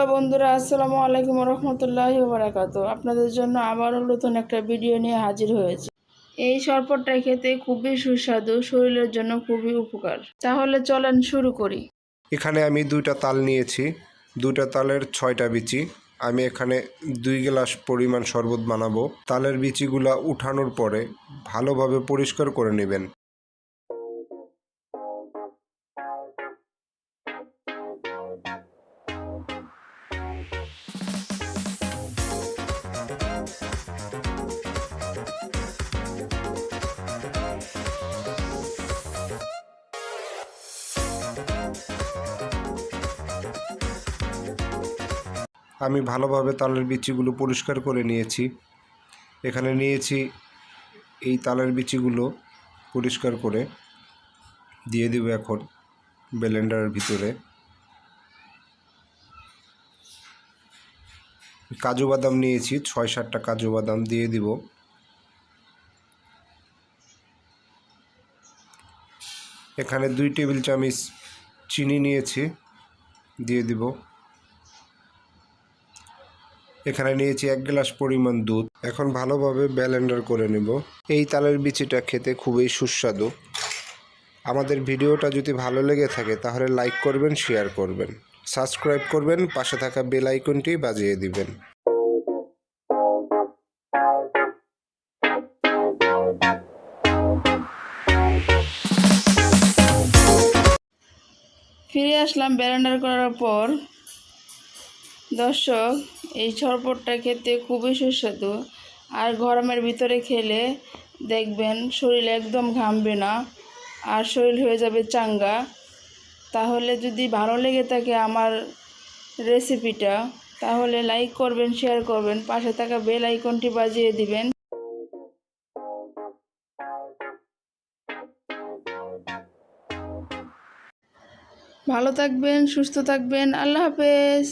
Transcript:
Hello বন্ধুরা, আসসালামু আলাইকুম রহমতুল্লাহি ওয়া বারাকাতুহু। আপনাদের জন্য আবারও নতুন একটা ভিডিও নিয়ে হাজির হয়েছে। এই শরবতটা খেতে খুবই সুস্বাদু, শরীরের জন্য খুবই উপকার। তাহলে চলেন শুরু করি। এখানে আমি 2টা তাল নিয়েছি, 2টা তালের 6টা বিচি। আমি এখানে 2 গ্লাস পরিমাণ শরবত বানাবো। তালের বিচিগুলা উঠানোর পরে ভালোভাবে পরিষ্কার করে নেবেন। আমি ভালোভাবে তালের বিচিগুলো পরিষ্কার করে নিয়েছি। এখানে নিয়েছি এই তালের বিচিগুলো পরিষ্কার করে দিয়ে দেব এখন ব্লেন্ডারের ভিতরে। কাজু বাদাম নিয়েছি, 6-7টা কাজু বাদাম দিয়ে দিব। এখানে 2 টেবিল চামচ চিনি নিয়েছি, দিয়ে দিব। এখানে নিয়েছি 1 গ্লাস পরিমাণ দুধ। এখন ভালোভাবে ব্লেন্ডার করে নেব। এই তালের বিচিটা খেতে খুবই সুস্বাদু। আমাদের ভিডিওটা যদি ভালো লেগে থাকে তাহলে লাইক করবেন, শেয়ার করবেন, সাবস্ক্রাইব করবেন, পাশে থাকা বেল আইকনটি বাজিয়ে দিবেন। ফিরে আসলাম ব্লেন্ডার করার পর। দর্শক, এই শরবতটা খেতে খুবই সুস্বাদু, আর গরমের ভিতরে খেলে দেখবেন শরীর একদম ঘামবে না, আর শরীর হয়ে যাবে চাঙ্গা। তাহলে যদি ভালো লেগে থাকে আমার রেসিপিটা, তাহলে লাইক করবেন, শেয়ার করবেন, পাশে থাকা বেল আইকনটি বাজিয়ে দিবেন। ভালো থাকবেন, সুস্থ থাকবেন। আল্লাহ হাফেজ।